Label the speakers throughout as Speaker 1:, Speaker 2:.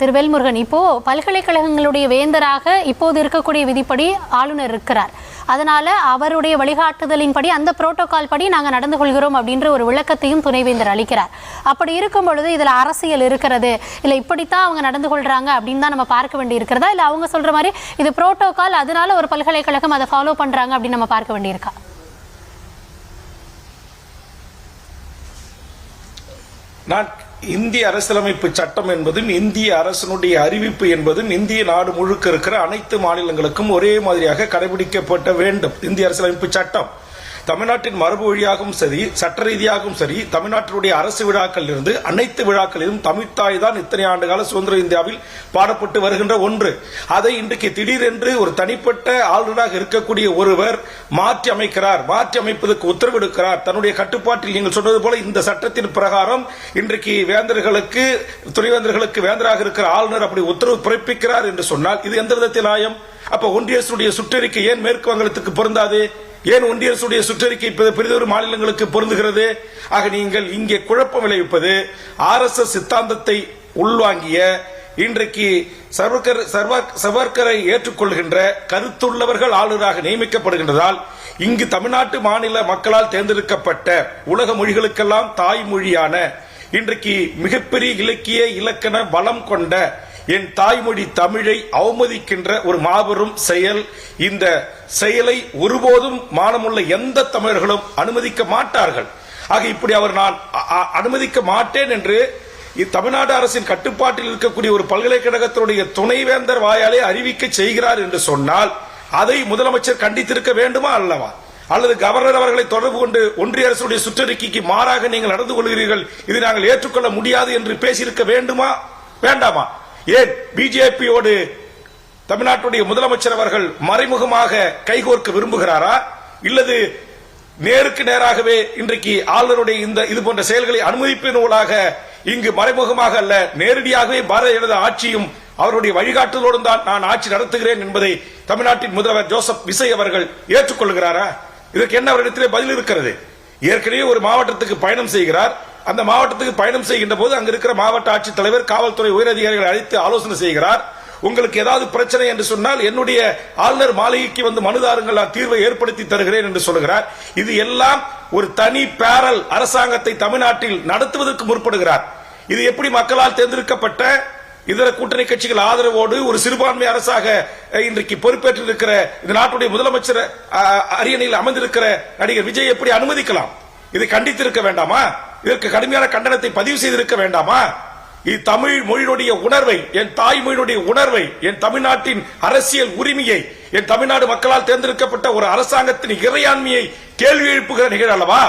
Speaker 1: திரு வேல்முருகன், இப்போ பல்கலைக்கழகங்களுடைய வேந்தராக இப்போது இருக்கக்கூடிய விதிப்படி ஆளுநர் இருக்கிறார். அதனால அவருடைய வழிகாட்டுதலின்படி அந்த புரோட்டோகால் படி நாங்கள் நடந்து கொள்கிறோம் அப்படின்ற ஒரு விளக்கத்தையும் துணைவேந்தர் அளிக்கிறார். அப்படி இருக்கும் பொழுது இதில் அரசியல் இருக்கிறது, இல்லை இப்படித்தான் அவங்க நடந்து கொள்றாங்க அப்படின்னு தான் நம்ம பார்க்க வேண்டி இருக்கிறதா, இல்லை அவங்க சொல்ற மாதிரி இது புரோட்டோகால் அதனால ஒரு பல்கலைக்கழகம் அதை ஃபாலோ பண்றாங்க அப்படின்னு நம்ம பார்க்க வேண்டியிருக்கா?
Speaker 2: நான் இந்திய அரசியலமைப்பு சட்டம் என்பதும் இந்திய அரசனுடைய அறிவிப்பு என்பதும் இந்திய நாடு முழுக்க இருக்கிற அனைத்து மாநிலங்களுக்கும் ஒரே மாதிரியாக கடைபிடிக்கப்பட வேண்டும். இந்திய அரசியலமைப்பு சட்டம் தமிழ்நாட்டின் மரபு வழியாகவும் சரி, சட்ட ரீதியாகவும் சரி, தமிழ்நாட்டினுடைய அரசு விழாக்கள் இருந்து அனைத்து விழாக்களிலும் தமிழ்த்தாய் தான் இத்தனை ஆண்டுகால சுதந்திர இந்தியாவில் பாடப்பட்டு வருகின்ற ஒன்று. அதை இன்றைக்கு திடீரென்று ஒரு தனிப்பட்ட ஆளுநராக இருக்கக்கூடிய ஒருவர் மாற்றி அமைக்கிறார், மாற்றி அமைப்பதற்கு உத்தரவிடுக்கிறார். தன்னுடைய கட்டுப்பாட்டில் நீங்கள் சொன்னது போல இந்த சட்டத்தின் பிரகாரம் இன்றைக்கு வேந்தர்களுக்கு, துணைவேந்தர்களுக்கு வேந்தராக இருக்கிற ஆளுநர் அப்படி உத்தரவு பிறப்பிக்கிறார் என்று சொன்னால் இது எந்த விதத்தில் நியாயம்? அப்ப ஒன்றிய அரசுடைய சுற்றறிக்கை ஏன் மேற்கு வங்கத்துக்கு பொருந்தாது? ஏன் ஒன்றிய அரசுடைய சுற்றறிக்கை பெரிதொரு மாநிலங்களுக்கு பொருந்துகிறது? ஆக நீங்கள் இங்கே குழப்பம் விளைவிப்பது RSS சித்தாந்தத்தை உள்வாங்கிய இன்றைக்கு சவர்கரை ஏற்றுக்கொள்கின்ற கருத்துள்ளவர்கள் ஆளுநராக நியமிக்கப்படுகின்றதால் இங்கு தமிழ்நாட்டு மாநில மக்களால் தேர்ந்தெடுக்கப்பட்ட உலக மொழிகளுக்கெல்லாம் தாய்மொழியான இன்றைக்கு மிகப்பெரிய இலக்கிய இலக்கண பலம் கொண்ட என் தாய்மொழி தமிழை அவமதிக்கின்ற ஒரு மாபெரும் செயல். இந்த செயலை ஒருபோதும் மானமுள்ள எந்த தமிழர்களும் அனுமதிக்க மாட்டார்கள். ஆக இப்படி அவர் நான் அனுமதிக்க மாட்டேன் என்று தமிழ்நாடு அரசின் கட்டுப்பாட்டில் இருக்கக்கூடிய ஒரு பல்கலைக்கழகத்தினுடைய துணைவேந்தர் வாயாலே அறிவிக்க செய்கிறார் என்று சொன்னால் அதை முதலமைச்சர் கண்டித்திருக்க வேண்டுமா அல்லவா? அல்லது கவர்னர் அவர்களை தொடர்பு கொண்டு ஒன்றிய அரசுடைய சுற்றறிக்கைக்கு மாறாக நீங்கள் நடந்து கொள்கிறீர்கள், இதை நாங்கள் ஏற்றுக்கொள்ள முடியாது என்று பேசியிருக்க வேண்டுமா வேண்டாமா? ஏன் பிஜேபியோடு தமிழ்நாட்டுடைய முதலமைச்சர் அவர்கள் மறைமுகமாக கைகோர்க்க விரும்புகிறாரா, இல்லது நேருக்கு நேராகவே இன்றைக்கு ஆளுநருடைய இந்த இது போன்ற செயல்களை அனுமதிப்பினூடாக இங்கு மறைமுகமாக அல்ல நேரடியாகவே பாரதிய ஜனதா ஆட்சியும் அவருடைய வழிகாட்டுதலோடு தான் நான் ஆட்சி நடத்துகிறேன் என்பதை தமிழ்நாட்டின் முதல்வர் ஜோசப் விசய் அவர்கள் ஏற்றுக்கொள்கிறாரா? இதற்கு என்ன அவரிடத்திலே பதில் இருக்கிறது? ஏற்கனவே ஒரு மாவட்டத்துக்கு பயணம் செய்கிறார். அந்த மாவட்டத்துக்கு பயணம் செய்கின்ற போது அங்க இருக்கிற மாவட்ட ஆட்சித்தலைவர், காவல்துறை உயரதிகாரிகளை அழைத்து ஆலோசனை செய்கிறார். உங்களுக்கு ஏதாவது பிரச்சனை என்று சொன்னால் என்னுடைய ஆளுநர் மாளிகைக்கு வந்து மனுதாருங்கள், நான் தீர்வை ஏற்படுத்தி தருகிறேன் என்று சொல்கிறார். இது எல்லாம் ஒரு தனி பேரல் அரசாங்கத்தை தமிழ்நாட்டில் நடத்துவதற்கு முற்படுகிறார். இது எப்படி மக்களால் தேர்ந்தெடுக்கப்பட்ட இதர கூட்டணி கட்சிகள் ஆதரவோடு ஒரு சிறுபான்மை அரசாக இன்றைக்கு பொறுப்பேற்றிருக்கிற இந்த நாட்டுடைய முதலமைச்சர் அரியணையில் அமர்ந்திருக்கிற நடிகர் விஜய் எப்படி அனுமதிக்கலாம்? இதை கண்டித்திருக்க வேண்டாமா? இதற்கு கடுமையான கண்டனத்தை பதிவு செய்திருக்க வேண்டாமா? இது தமிழ் மொழியினுடைய உணர்வை, என் தாய்மொழியினுடைய உணர்வை, என் தமிழ்நாட்டின் அரசியல் உரிமையை, என் தமிழ்நாடு மக்களால் தேர்ந்தெடுக்கப்பட்ட ஒரு அரசாங்கத்தின் இறையாண்மையை கேள்வி எழுப்புகிற நிகழ்வு அல்லவா?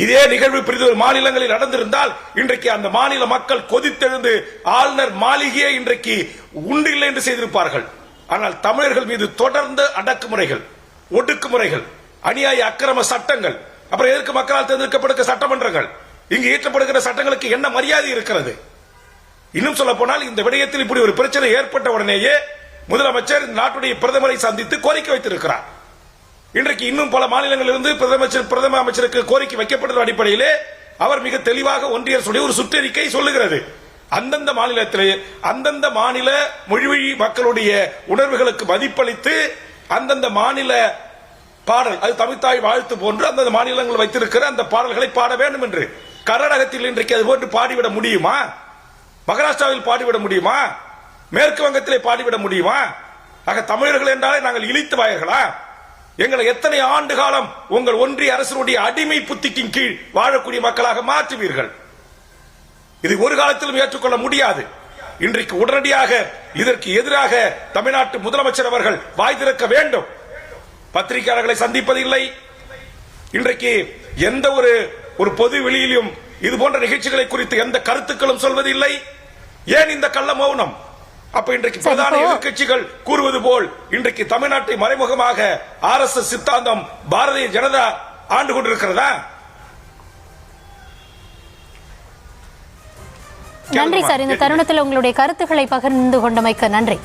Speaker 2: இதே நிகழ்வு பிரிதொரு மாநிலங்களில் நடந்திருந்தால் இன்றைக்கு அந்த மாநில மக்கள் கொதித்தெழுந்து ஆளுநர் மாளிகையை இன்றைக்கு உண்டில்லை என்று செய்திருப்பார்கள். ஆனால் தமிழர்கள் மீது தொடர்ந்து அடக்குமுறைகள், ஒடுக்குமுறைகள், அநியாய அக்கிரம சட்டங்கள், அப்புறம் எதற்கு மக்களால் தேர்ந்தெடுக்கப்படுகிற சட்டமன்றங்கள், இங்கு இயற்றப்படுகிற சட்டங்களுக்கு என்ன மரியாதை இருக்கிறது? இன்னும் சொல்ல போனால் இந்த விடயத்தில் இப்படி ஒரு பிரச்சனை ஏற்பட்ட உடனேயே முதலமைச்சர் நாட்டுடைய பிரதமரை சந்தித்து கோரிக்கை வைத்திருக்கிறார். இன்றைக்கு இன்னும் பல மாநிலங்களிலிருந்து பிரதம அமைச்சருக்கு கோரிக்கை வைக்கப்பட்ட அடிப்படையிலே அவர் மிக தெளிவாக ஒன்றிய அரசுடைய ஒரு சுற்றறிக்கை சொல்லுகிறது. அந்தந்த மாநிலத்திலே அந்தந்த மாநில மொழி மக்களுடைய உணர்வுகளுக்கு மதிப்பளித்து அந்தந்த மாநில பாடல், அது தமிழ்த்தாய் வாழ்த்து போன்று அந்தந்த மாநிலங்கள் வைத்திருக்கிற அந்த பாடல்களை பாட வேண்டும் என்று. கர்நாடகத்தில் இன்றைக்கு அது போன்று பாடிவிட முடியுமா? மகாராஷ்டிராவில் பாடிவிட முடியுமா? மேற்கு வங்கத்திலே பாடிவிட முடியுமா? ஆக தமிழர்கள் என்றாலே நாங்கள் இழித்து வாயர்களா? எங்களை எத்தனை ஆண்டு காலம் உங்கள் ஒன்றிய அரசுடைய அடிமை புத்திக்கின் கீழ் வாழக்கூடிய மக்களாக மாற்றுவீர்கள்? இது ஒரு காலத்திலும் ஏற்றுக்கொள்ள முடியாது. இன்றைக்கு உடனடியாக இதற்கு எதிராக தமிழ்நாட்டு முதலமைச்சர் அவர்கள் வாய் திறக்க வேண்டும். பத்திரிகையாளர்களை சந்திப்பதில்லை. இன்றைக்கு எந்த ஒரு பொது வெளியிலும் இது போன்ற நிகழ்ச்சிகளை குறித்து எந்த கருத்துக்களும் சொல்வதில்லை. ஏன் இந்த கள்ள மௌனம்? அப்ப இன்றைக்கு பிரதான எதிர்கட்சிகள் கூறுவது போல் இன்றைக்கு தமிழ்நாட்டை மறைமுகமாக RSS சித்தாந்தம் பாரதிய ஜனதா ஆண்டு கொண்டிருக்கிறதா?
Speaker 1: நன்றி சார், இந்த தருணத்தில் உங்களுடைய கருத்துக்களை பகிர்ந்து கொண்டமைக்கு நன்றி.